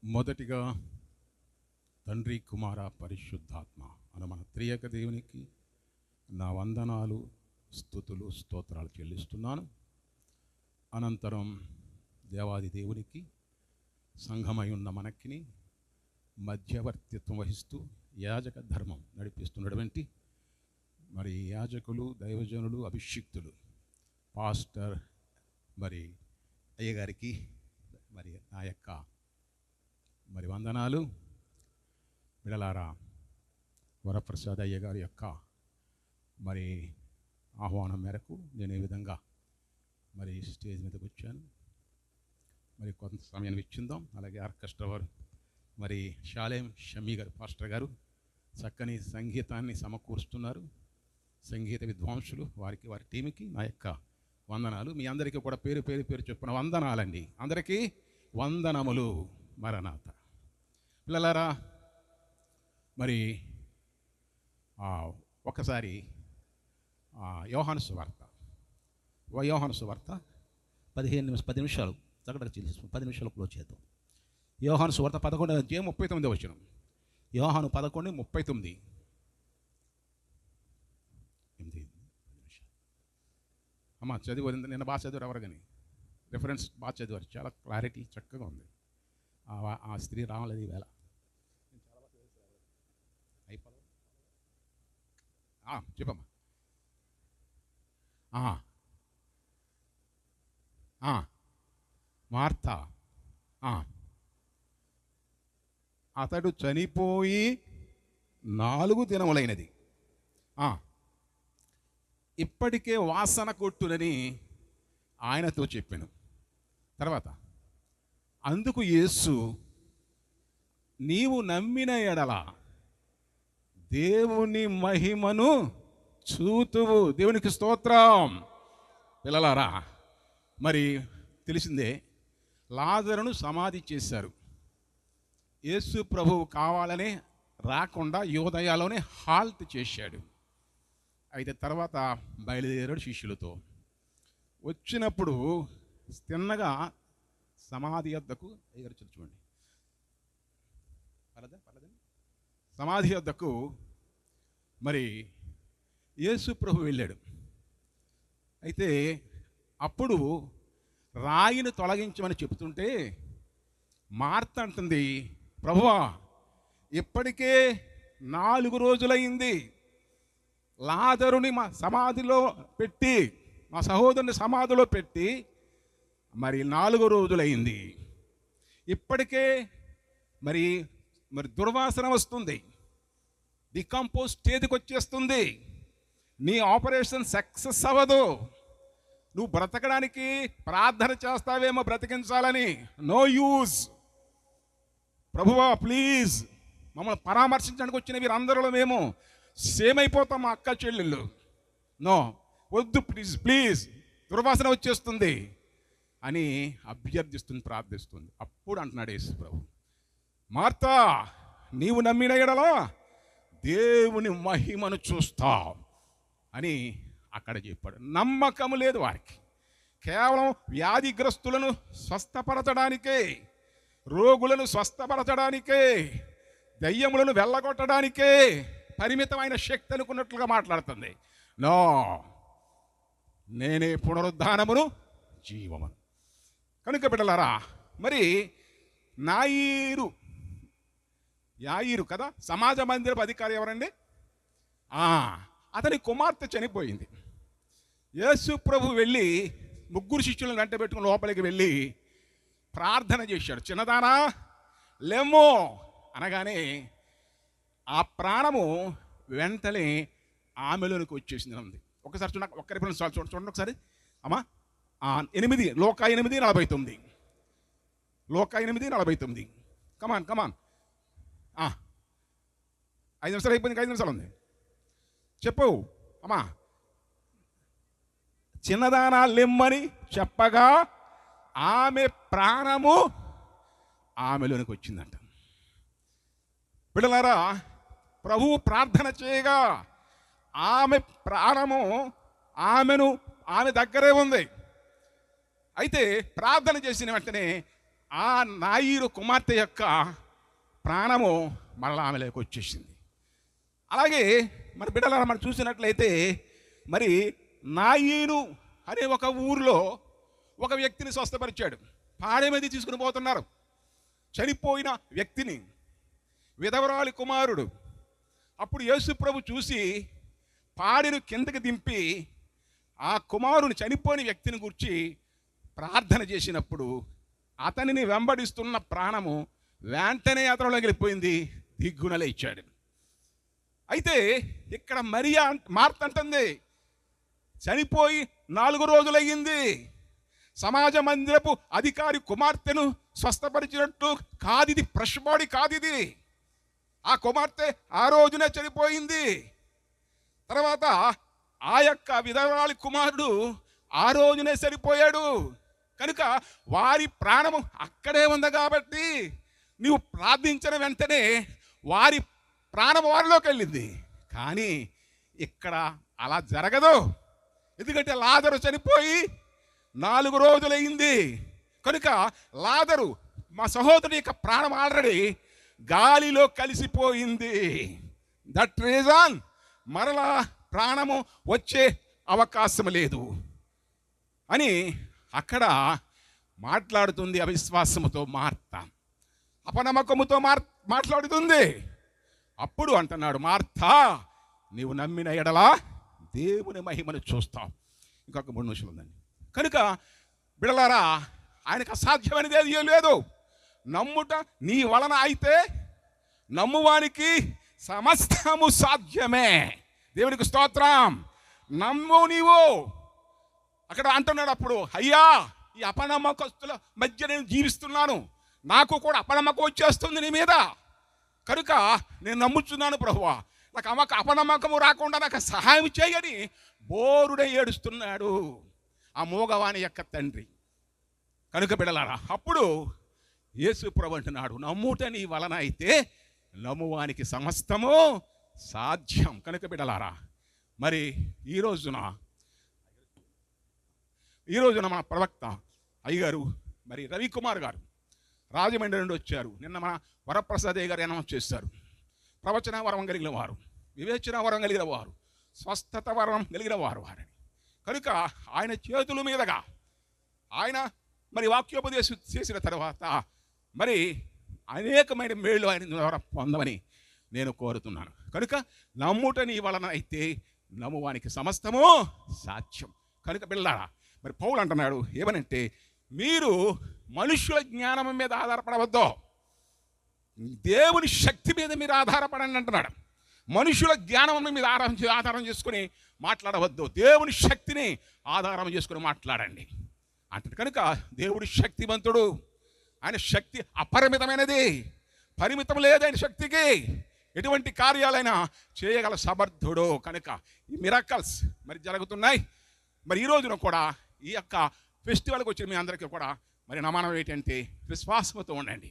మొదటిగా తండ్రి, కుమార, పరిశుద్ధాత్మ అను మన త్రియక దేవునికి నా వందనాలు, స్తుతులు, స్తోత్రాలు చెల్లిస్తున్నాను. అనంతరం దేవాది దేవునికి సంఘమై ఉన్న మనకిని మధ్యవర్తిత్వం వహిస్తూ యాజక ధర్మం నడిపిస్తున్నటువంటి మరి యాజకులు, దైవజనులు, అభిషిక్తులు, పాస్టర్ మరి అయ్యగారికి మరి నా యొక్క మరి వందనాలు. బిడలారా, వరప్రసాద్ అయ్యగారి యొక్క మరి ఆహ్వానం మేరకు నేను ఈ విధంగా మరి స్టేజ్ మీదకి వచ్చాను. మరి కొంత సమయం ఇచ్చిందాం. అలాగే ఆర్కెస్ట్రా వారు మరి షాలేం షమీ గారు, పాస్టర్ గారు చక్కని సంగీతాన్ని సమకూరుస్తున్నారు. సంగీత విద్వాంసులు, వారికి వారి టీంకి నా యొక్క వందనాలు. మీ అందరికీ కూడా పేరు పేరు పేరు చొప్పున వందనాలండి. అందరికీ వందనములు. మరణాత పిల్లలారా, మరి ఒకసారి యోహాను సువార్త 10 నిమిషాలు చక్కగా చేసి 10 నిమిషాలు క్లోజ్ చేద్దాం. యోహాను సువార్త 11వ అధ్యాయం 39వ వచనం. యోహాను 11:39. అమ్మ చదివి, నిన్న బాగా చదివారు ఎవరు కానీ రిఫరెన్స్ బాగా చదివారు, చాలా క్లారిటీ చక్కగా ఉంది. ఆ స్త్రీ రావలేదు ఈవేళ. చెప్పమ్మా. మార్తా, అతడు చనిపోయి 4 దినములైనది, ఇప్పటికే వాసన కొట్టునని ఆయనతో చెప్పాను. తర్వాత అందుకు యేసు, నీవు నమ్మిన ఎడల దేవుని మహిమను చూతువు. దేవునికి స్తోత్రం. పిల్లలారా, మరి తెలిసిందే, లాజరును సమాధి చేశారు. యేసు ప్రభువు కావాలనే రాకుండా యోదయలోనే హాల్ట్ చేశాడు. అయితే తర్వాత బయలుదేరాడు శిష్యులతో. వచ్చినప్పుడు తిన్నగా సమాధి వద్దకు చూడండి, సమాధి వద్దకు మరి యేసు ప్రభు వెళ్ళాడు. అయితే అప్పుడు రాయిని తొలగించమని చెప్తుంటే మార్త అంటుంది, ప్రభువా, ఇప్పటికే 4 రోజులైంది. లాజరుని మా సమాధిలో పెట్టి, మా సహోదరుని సమాధిలో పెట్టి మరి 4 రోజులైంది. ఇప్పటికే మరి దుర్వాసన వస్తుంది, డికంపోజ్ స్టేజ్కి వచ్చేస్తుంది. నీ ఆపరేషన్ సక్సెస్ అవ్వదు. నువ్వు బ్రతకడానికి ప్రార్థన చేస్తావేమో బ్రతికించాలని, నో యూజ్. ప్రభువా ప్లీజ్ మమ్మల్ని పరామర్శించడానికి వచ్చిన వీరందరిలో మేము సేమ్ అయిపోతాం, మా అక్క చెల్లెళ్ళు. నో, వద్దు, ప్లీజ్ ప్లీజ్, దుర్వాసన వచ్చేస్తుంది అని అభ్యర్థిస్తుంది, ప్రార్థిస్తుంది. అప్పుడు అంటున్నాడు యేసు ప్రభు, మార్తా, నీవు నమ్మిన ఎడల దేవుని మహిమను చూస్తావు అని అక్కడ చెప్పాడు. నమ్మకం లేదు వారికి. కేవలం వ్యాధిగ్రస్తులను స్వస్థపరచడానికే, రోగులను స్వస్థపరచడానికే, దయ్యములను వెళ్ళగొట్టడానికే పరిమితమైన శక్తి అనుకున్నట్లుగా మాట్లాడుతుంది. నో, నేనే పునరుద్ధానమును జీవమును. కనుక బిడ్డలారా, మరి యాయిరు కదా సమాజ మందిరపు అధికారి ఎవరండి? అతని కుమార్తె చనిపోయింది. యేసు ప్రభు వెళ్ళి 3 శిష్యులను వెంట పెట్టుకుని లోపలికి వెళ్ళి ప్రార్థన చేశాడు. చిన్నదానా లేమో అనగానే ఆ ప్రాణము వెంటనే ఆమెలోనికి వచ్చేసింది ఉంది. ఒకసారి చూడ, ఒక్క రిఫరెన్స్ చూడండి ఒకసారి అమ్మా. 8 లోక 8:49. లోక 8:49. కమాన్ 5 నిమిషాలు అయిపోయింది, 5 నిమిషాలు ఉంది. చెప్పు అమ్మా. చిన్నదానా లెమ్మని చెప్పగా ఆమె ప్రాణము ఆమెలోనికి వచ్చిందంట. బిడ్డలారా, ప్రభువు ప్రార్థన చేయగా ఆమె ప్రాణము ఆమె దగ్గరే ఉంది. అయితే ప్రార్థన చేసిన వెంటనే ఆ నాయీరు కుమార్తె యొక్క ప్రాణము మరలా ఆమెలోకి వచ్చేసింది. అలాగే మన బిడ్డలారా మనం చూసినట్లయితే మరి నాయీను అనే ఒక ఊరిలో ఒక వ్యక్తిని స్వస్థపరిచాడు. పాడె మీద తీసుకుని పోతున్నారు చనిపోయిన వ్యక్తిని, విధవరాలి కుమారుడు. అప్పుడు యేసు ప్రభు చూసి పాడెను కిందకి దింపి ఆ కుమారుని చనిపోయిన వ్యక్తిని గురించి ప్రార్థన చేసినప్పుడు అతనిని వెంబడిస్తున్న ప్రాణము వెంటనే అతనిలోకి వెళ్ళిపోయింది, దిగ్గున లేచాడు. అయితే ఇక్కడ మరియా మార్త అంటుంది, చనిపోయి 4 రోజులయ్యింది, సమాజ మందిరపు అధికారి కుమార్తెను స్వస్థపరిచినట్టు కాదు, ఇది ఫ్రెష్ బాడీ కాదు, ఇది ఆ కుమార్తె ఆ రోజునే చనిపోయింది. తర్వాత ఆ యొక్క విధవరాలి కుమారుడు ఆ రోజునే చనిపోయాడు. కనుక వారి ప్రాణము అక్కడే ఉంది కాబట్టి నీవు ప్రార్థించిన వెంటనే వారి ప్రాణం వారిలోకి వెళ్ళింది. కానీ ఇక్కడ అలా జరగదు. ఎందుకంటే లాజరు చనిపోయి 4 రోజులైంది కనుక లాజరు మా సహోదరుని యొక్క ప్రాణం ఆల్రెడీ గాలిలో కలిసిపోయింది. దట్ రీజన్ మరలా ప్రాణము వచ్చే అవకాశం లేదు అని అక్కడ మాట్లాడుతుంది. అవిశ్వాసముతో మార్త, అపనమ్మకముతో మాట్లాడుతుంది. అప్పుడు అంటున్నాడు, మార్తా నీవు నమ్మిన ఎడలా దేవుని మహిమను చూస్తావు. ఇంకొక 3 నిమిషాలు ఉందండి. కనుక బిడలారా, ఆయనకు అసాధ్యమైనది ఏది లేదు. నమ్ముట నీ వలన అయితే నమ్మువానికి సమస్తము సాధ్యమే. దేవునికి స్తోత్రం. నమ్ము నీవు. అక్కడ అంటున్నాడు అప్పుడు, అయ్యా ఈ అపనమ్మకస్తుల మధ్య నేను జీవిస్తున్నాను, నాకు కూడా అపనమ్మకం వచ్చేస్తుంది నీ మీద, కనుక నేను నమ్ముచున్నాను ప్రభువా, నాకు అపనమ్మకము రాకుండా నాకు సహాయం చేయని బోరుడే ఏడుస్తున్నాడు ఆ మూగవాని యొక్క తండ్రి. కనుక బిడలారా, అప్పుడు యేసు ప్రభు అంటున్నాడు, నమ్ముట నీ వలన అయితే నమ్మువానికి సమస్తము సాధ్యం. కనుక బిడలారా, మరి ఈ రోజున మన ప్రవక్త అయ్యగారు మరి రవికుమార్ గారు రాజమండ్రి నుండి వచ్చారు. నిన్న మన వరప్రసాదయ్య గారు అనౌన్స్ చేశారు. ప్రవచన వరం కలిగిన వారు, వివేచన వరం కలిగిన వారు, స్వస్థత వరం కలిగిన వారని. కనుక ఆయన చేతుల మీదుగా ఆయన మరి వాక్యోపదేశం చేసిన తర్వాత మరి అనేకమైన మేళ్ళు ఆయన ద్వారా పొందమని నేను కోరుతున్నాను. కనుక నమ్ముట నీ వలన అయితే నమ్మువానికి సమస్తము సాధ్యం. కనుక బిళ్ళారా, మరి పౌలు అంటున్నాడు ఏమనంటే, మీరు మనుషుల జ్ఞానం మీద ఆధారపడవద్దు, దేవుని శక్తి మీద మీరు ఆధారపడండి అంటున్నాడు. మనుషుల జ్ఞానం మీద ఆధారం చేసుకుని మాట్లాడవద్దు, దేవుని శక్తిని ఆధారం చేసుకుని మాట్లాడండి అంటాడు. కనుక దేవుడు శక్తివంతుడు, ఆయన శక్తి అపరిమితమైనది, పరిమితం లేదు ఆయన శక్తికి. ఎటువంటి కార్యాలైనా చేయగల సమర్థుడు. కనుక ఈ మిరాకల్స్ మరి జరుగుతున్నాయి. మరి ఈ రోజున కూడా ఈ యొక్క ఫెస్టివల్కి వచ్చిన మీ అందరికీ కూడా మరి నా మనం ఏంటంటే విశ్వాసంతో ఉండండి.